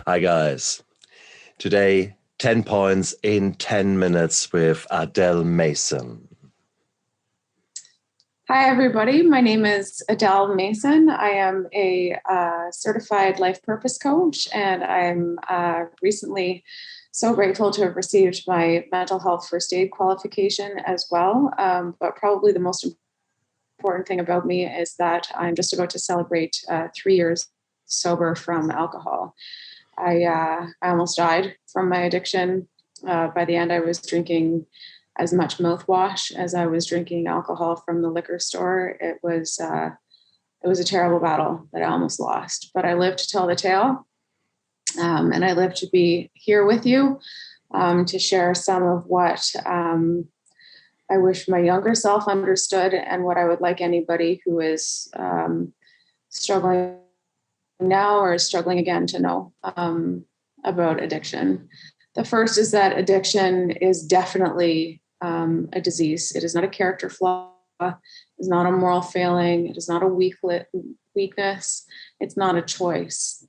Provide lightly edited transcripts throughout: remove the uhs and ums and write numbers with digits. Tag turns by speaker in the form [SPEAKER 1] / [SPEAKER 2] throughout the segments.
[SPEAKER 1] Hi, guys. Today, 10 points in 10 minutes with Adele Mason.
[SPEAKER 2] Hi, everybody. My name is Adele Mason. I am a certified life purpose coach, and I'm recently so grateful to have received my mental health first aid qualification as well. But probably the most important thing about me is that I'm just about to celebrate 3 years sober from alcohol. I almost died from my addiction. By the end, I was drinking as much mouthwash as I was drinking alcohol from the liquor store. It was a terrible battle that I almost lost, but I lived to tell the tale, and I live to be here with you to share some of what I wish my younger self understood, and what I would like anybody who is struggling now or is struggling again to know about addiction. The first is that addiction is definitely a disease. It is not a character flaw. It is not a moral failing. It is not a weakness. It's not a choice.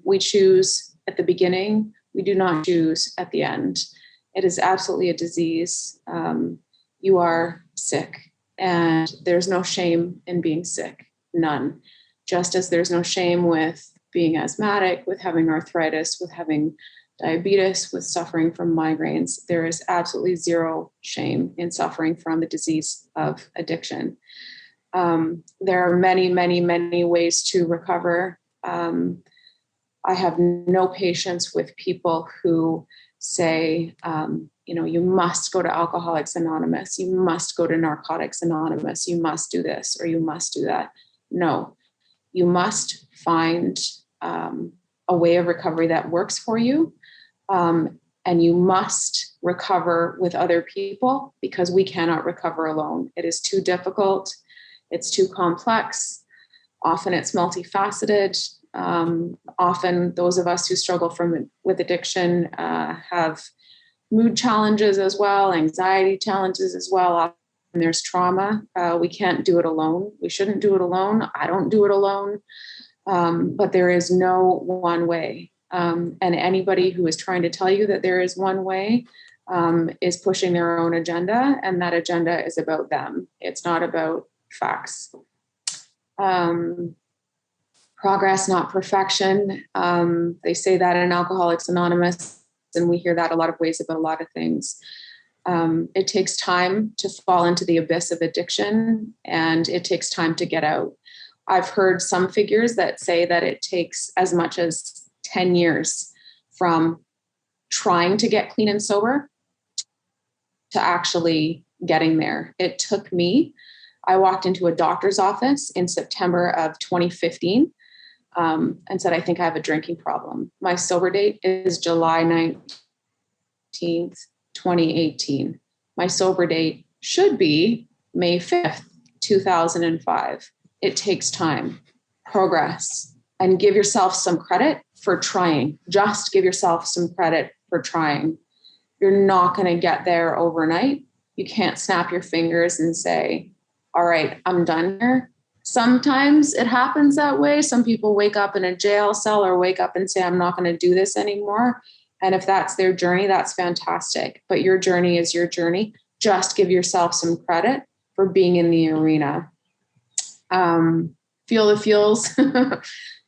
[SPEAKER 2] We choose at the beginning. We do not choose at the end. It is absolutely a disease. You are sick, and there's no shame in being sick. None. Just as there's no shame with being asthmatic, with having arthritis, with having diabetes, with suffering from migraines, there is absolutely zero shame in suffering from the disease of addiction. There are many, many, many ways to recover. I have no patience with people who say, you must go to Alcoholics Anonymous, you must go to Narcotics Anonymous, you must do this or you must do that. No, you must find a way of recovery that works for you. And you must recover with other people, because we cannot recover alone. It is too difficult. It's too complex. Often it's multifaceted. Often those of us who struggle with addiction have mood challenges as well, anxiety challenges as well. Often there's trauma. We can't do it alone. We shouldn't do it alone. I don't do it alone. But there is no one way. And anybody who is trying to tell you that there is one way is pushing their own agenda, and that agenda is about them. It's not about facts. Progress, not perfection. They say that in Alcoholics Anonymous, and we hear that a lot of ways about a lot of things. It takes time to fall into the abyss of addiction, and it takes time to get out. I've heard some figures that say that it takes as much as 10 years from trying to get clean and sober to actually getting there. It took me, I walked into a doctor's office in September of 2015 and said, I think I have a drinking problem. My sober date is July 19th, 2018. My sober date should be May 5th, 2005. It takes time, progress, and give yourself some credit for trying. Just give yourself some credit for trying. You're not going to get there overnight. You can't snap your fingers and say, all right, I'm done here. Sometimes it happens that way. Some people wake up in a jail cell or wake up and say, I'm not going to do this anymore. And if that's their journey, that's fantastic. But your journey is your journey. Just give yourself some credit for being in the arena. Feel the feels,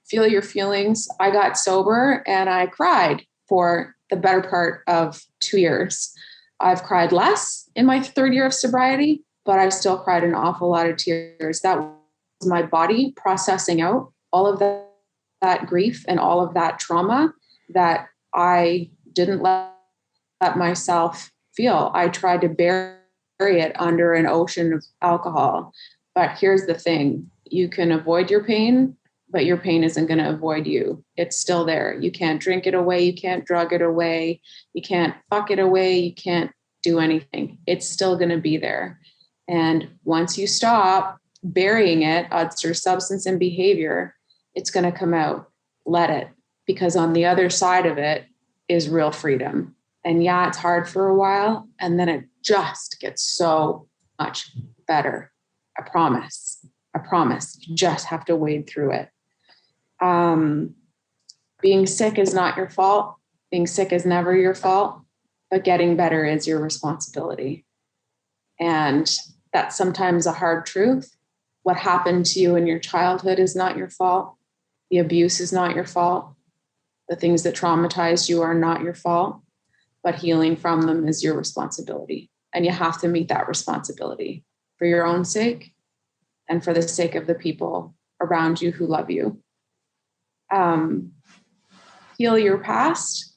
[SPEAKER 2] feel your feelings. I got sober and I cried for the better part of 2 years. I've cried less in my third year of sobriety, but I still cried an awful lot of tears. That was my body processing out all of that grief and all of that trauma that I didn't let myself feel. I tried to bury it under an ocean of alcohol. But here's the thing. You can avoid your pain, but your pain isn't going to avoid you. It's still there. You can't drink it away. You can't drug it away. You can't fuck it away. You can't do anything. It's still going to be there. And once you stop burying it under substance and behavior, it's going to come out. Let it. Because on the other side of it is real freedom. And yeah, it's hard for a while. And then it just gets so much better. I promise. You just have to wade through it. Being sick is not your fault. Being sick is never your fault, but getting better is your responsibility. And that's sometimes a hard truth. What happened to you in your childhood is not your fault. The abuse is not your fault. The things that traumatized you are not your fault, but healing from them is your responsibility. And you have to meet that responsibility for your own sake and for the sake of the people around you who love you. Heal your past,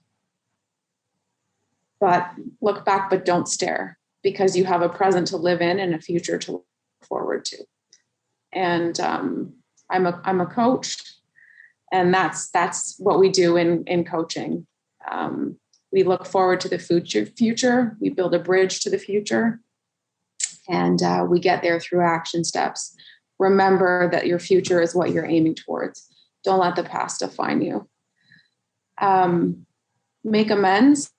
[SPEAKER 2] but look back, but don't stare, because you have a present to live in and a future to look forward to. And I'm a coach, and that's what we do in coaching. We look forward to the future. We build a bridge to the future, and we get there through action steps. Remember that your future is what you're aiming towards. Don't let the past define you. Make amends,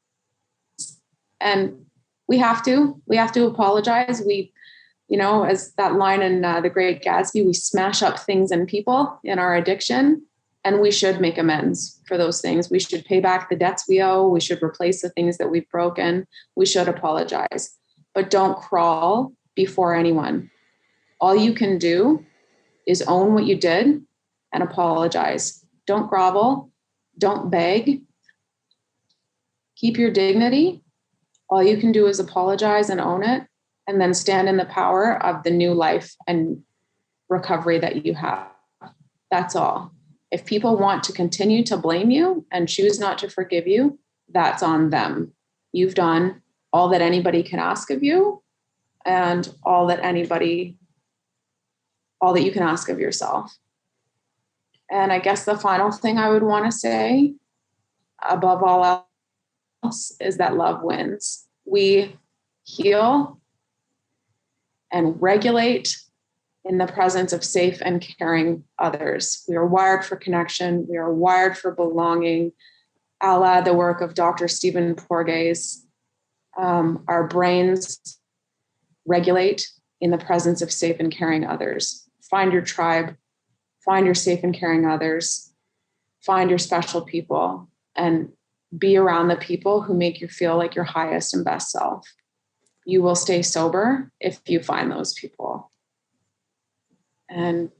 [SPEAKER 2] and we have to apologize. As that line in The Great Gatsby, we smash up things and people in our addiction, and we should make amends for those things. We should pay back the debts we owe. We should replace the things that we've broken. We should apologize, but don't crawl before anyone. All you can do is own what you did and apologize. Don't grovel. Don't beg. Keep your dignity. All you can do is apologize and own it, and then stand in the power of the new life and recovery that you have. That's all. If people want to continue to blame you and choose not to forgive you, that's on them. You've done all that anybody can ask of you, and all that you can ask of yourself. And I guess the final thing I would want to say, above all else, is that love wins. We heal and regulate in the presence of safe and caring others. We are wired for connection. We are wired for belonging. A la the work of Dr. Stephen Porges, our brains regulate in the presence of safe and caring others. Find your tribe, find your safe and caring others, find your special people, and be around the people who make you feel like your highest and best self. You will stay sober if you find those people. And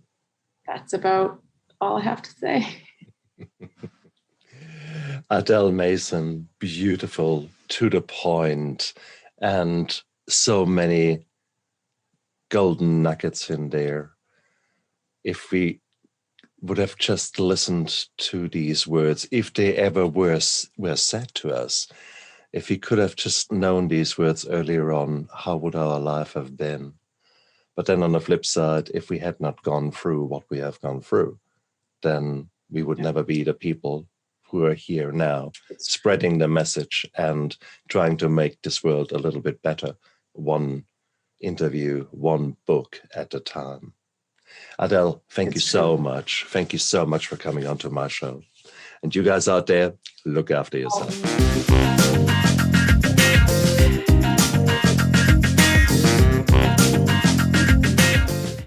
[SPEAKER 2] that's about all I have to say.
[SPEAKER 1] Adele Mason, beautiful, to the point, and so many golden nuggets in there. If we would have just listened to these words, if they ever were said to us, if we could have just known these words earlier on, how would our life have been? But then on the flip side, if we had not gone through what we have gone through, then we would never be the people who are here now, spreading the message and trying to make this world a little bit better, one interview, one book at a time. Adele, thank you so much. Thank you so much for coming onto my show. And you guys out there, look after yourself.